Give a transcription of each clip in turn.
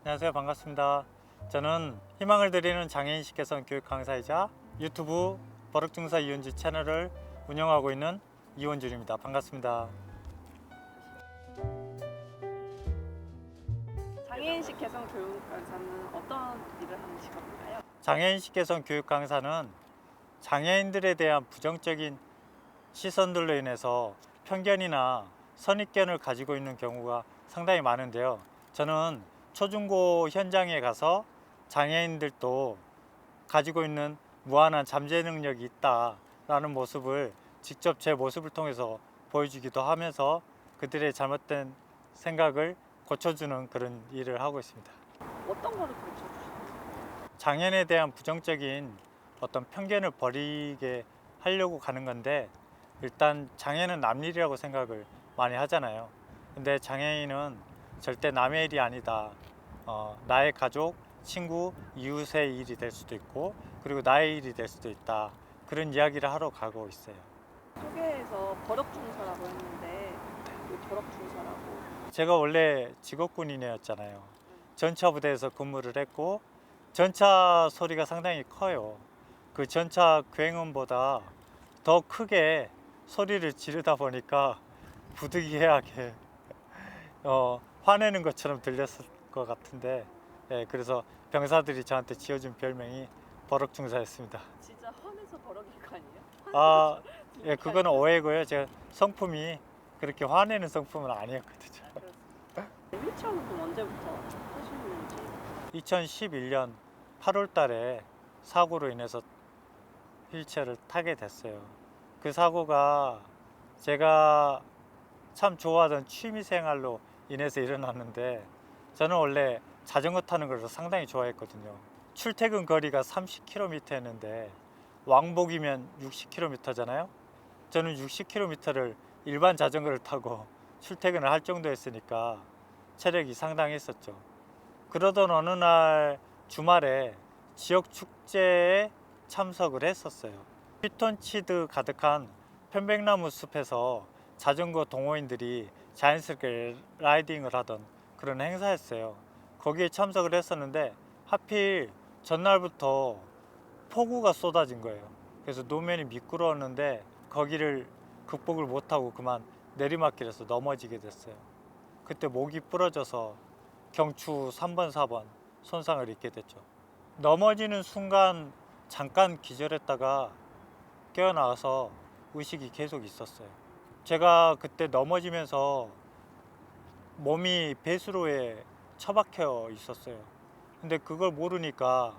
안녕하세요. 반갑습니다. 저는 희망을 드리는 장애인식 개선 교육 강사이자 유튜브 버럭중사 이원주 채널을 운영하고 있는 이원준입니다. 반갑습니다. 장애인식 개선 교육 강사는 어떤 일을 하는 직업인가요? 장애인식 개선 교육 강사는 장애인들에 대한 부정적인 시선들로 인해서 편견이나 선입견을 가지고 있는 경우가 상당히 많은데요. 저는 초중고 현장에 가서 장애인들도 가지고 있는 무한한 잠재 능력이 있다라는 모습을 직접 제 모습을 통해서 보여주기도 하면서 그들의 잘못된 생각을 고쳐주는 그런 일을 하고 있습니다. 어떤 거를 가르쳐주시나요? 장애인에 대한 부정적인 어떤 편견을 버리게 하려고 가는 건데, 일단 장애는 남 일이라고 생각을 많이 하잖아요. 근데 장애인은 절대 남의 일이 아니다. 나의 가족, 친구, 이웃의 일이 될 수도 있고, 그리고 나의 일이 될 수도 있다. 그런 이야기를 하러 가고 있어요. 소개에서 버럭중사라고 했는데 그 버럭중사라고 제가 원래 직업군인이었잖아요. 전차 부대에서 근무를 했고, 전차 소리가 상당히 커요. 그 전차 굉음보다 더 크게 소리를 지르다 보니까 부득이하게 화내는 것처럼 들렸을 것 같은데, 그래서 병사들이 저한테 지어준 별명이 버럭중사였습니다. 진짜 화내서 버럭인 거 아니에요? 아, 그거는 오해고요. 제가 성품이 그렇게 화내는 성품은 아니었거든요. 그렇습니다. 휠체어는 그럼 언제부터 하시는지? 2011년 8월 달에 사고로 인해서 휠체어를 타게 됐어요. 그 사고가 제가 참 좋아하던 취미 생활로 인해서 일어났는데, 저는 원래 자전거 타는 걸 상당히 좋아했거든요. 출퇴근 거리가 30km였는데 왕복이면 60km잖아요. 저는 60km를 일반 자전거를 타고 출퇴근을 할 정도였으니까 체력이 상당했었죠. 그러던 어느 날 주말에 지역 축제에 참석을 했었어요. 피톤치드 가득한 편백나무 숲에서 자전거 동호인들이 자연스럽게 라이딩을 하던 그런 행사였어요. 거기에 참석을 했었는데 하필 전날부터 폭우가 쏟아진 거예요. 그래서 노면이 미끄러웠는데 거기를 극복을 못하고 그만 내리막길에서 넘어지게 됐어요. 그때 목이 부러져서 경추 3번, 4번 손상을 입게 됐죠. 넘어지는 순간 잠깐 기절했다가 깨어나서 의식이 계속 있었어요. 제가 그때 넘어지면서 몸이 배수로에 처박혀 있었어요. 근데 그걸 모르니까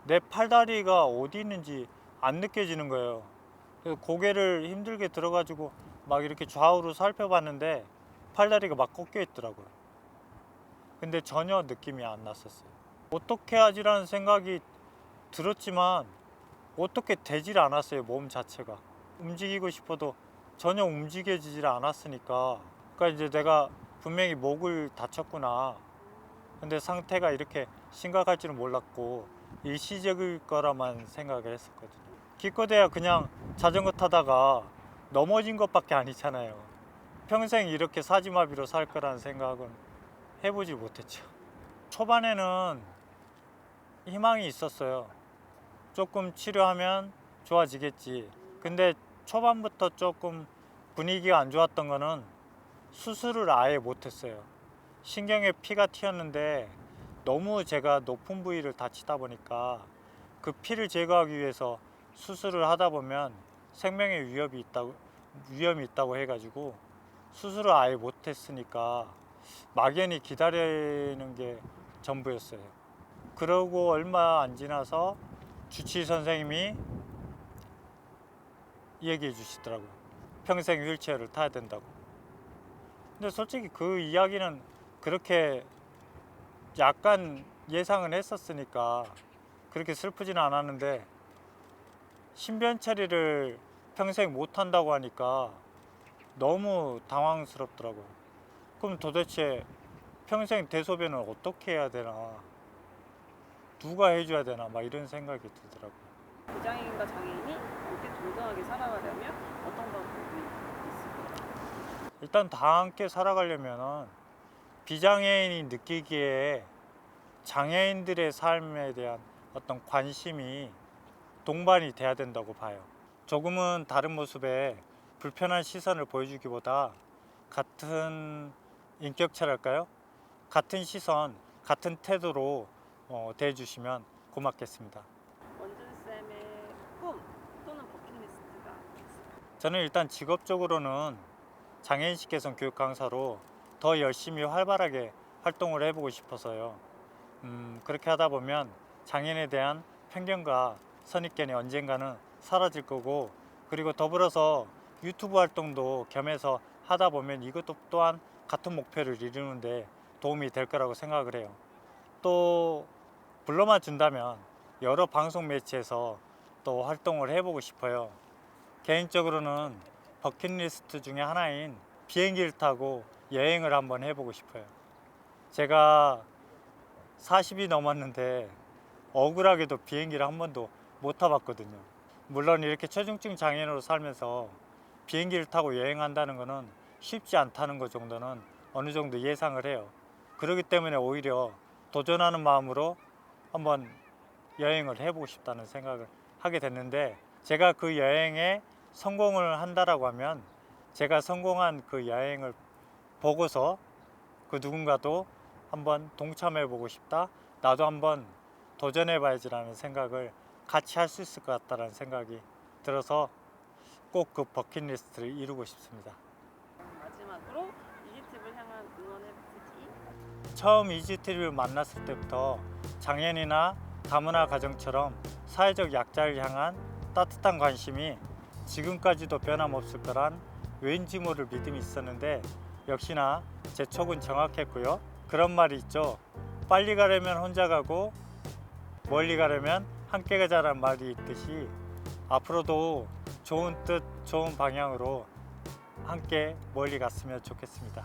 내 팔다리가 어디 있는지 안 느껴지는 거예요. 그래서 고개를 힘들게 들어가지고 막 이렇게 좌우로 살펴봤는데 팔다리가 막 꺾여 있더라고요. 근데 전혀 느낌이 안 났었어요. 어떻게 하지라는 생각이 들었지만 어떻게 되질 않았어요. 몸 자체가 움직이고 싶어도 전혀 움직여지질 않았으니까, 그러니까 이제 내가 분명히 목을 다쳤구나, 근데 상태가 이렇게 심각할 줄은 몰랐고 일시적일 거라만 생각을 했었거든요. 기껏해야 그냥 자전거 타다가 넘어진 것밖에 아니잖아요. 평생 이렇게 사지마비로 살 거라는 생각은 해보지 못했죠. 초반에는 희망이 있었어요. 조금 치료하면 좋아지겠지. 근데 초반부터 조금 분위기가 안 좋았던 거는 수술을 아예 못했어요. 신경에 피가 튀었는데 너무 제가 높은 부위를 다치다 보니까 그 피를 제거하기 위해서 수술을 하다 보면 생명의 위험이 있다고 해가지고 수술을 아예 못했으니까 막연히 기다리는 게 전부였어요. 그러고 얼마 안 지나서 주치의 선생님이 얘기해 주시더라고요. 평생 휠체어를 타야 된다고. 근데 솔직히 그 이야기는 그렇게 약간 예상은 했었으니까 그렇게 슬프지는 않았는데, 신변 처리를 평생 못 한다고 하니까 너무 당황스럽더라고요. 그럼 도대체 평생 대소변을 어떻게 해야 되나, 누가 해줘야 되나, 막 이런 생각이 들더라고요. 비장애인과 장애인이 함께 동등하게 살아가려면 어떤 방법이 있을까요? 일단 다 함께 살아가려면 비장애인이 느끼기에 장애인들의 삶에 대한 어떤 관심이 동반이 돼야 된다고 봐요. 조금은 다른 모습에 불편한 시선을 보여주기보다 같은 인격체랄까요? 같은 시선, 같은 태도로 대해주시면 고맙겠습니다. 원준 쌤의 꿈 또는 버킷리스트가 있을까요? 저는 일단 직업적으로는 장애인식 개선 교육 강사로 더 열심히 활발하게 활동을 해보고 싶어서요. 그렇게 하다 보면 장애인에 대한 편견과 선입견이 언젠가는 사라질 거고, 그리고 더불어서 유튜브 활동도 겸해서 하다 보면 이것도 또한 같은 목표를 이루는데 도움이 될 거라고 생각을 해요. 또 불러만 준다면 여러 방송 매체에서 또 활동을 해보고 싶어요. 개인적으로는 버킷리스트 중에 하나인 비행기를 타고 여행을 한번 해보고 싶어요. 제가 40이 넘었는데 억울하게도 비행기를 한 번도 못 타봤거든요. 물론 이렇게 체중증 장애인으로 살면서 비행기를 타고 여행한다는 것은 쉽지 않다는 것 정도는 어느 정도 예상을 해요. 그렇기 때문에 오히려 도전하는 마음으로 한번 여행을 해보고 싶다는 생각을 하게 됐는데, 제가 그 여행에 성공을 한다라고 하면 제가 성공한 그 여행을 보고서 그 누군가도 한번 동참해 보고 싶다, 나도 한번 도전해 봐야지라는 생각을 같이 할 수 있을 것 같다는 생각이 들어서 꼭 그 버킷리스트를 이루고 싶습니다. 마지막으로 이지팁을 향한 응원의 메시지. 처음 이지TV를 만났을 때부터 장애인이나 다문화 가정처럼 사회적 약자를 향한 따뜻한 관심이 지금까지도 변함없을 거란 왠지 모를 믿음이 있었는데, 역시나 제 촉은 정확했고요. 그런 말이 있죠. 빨리 가려면 혼자 가고 멀리 가려면 함께 가자라는 말이 있듯이, 앞으로도 좋은 뜻, 좋은 방향으로 함께 멀리 갔으면 좋겠습니다.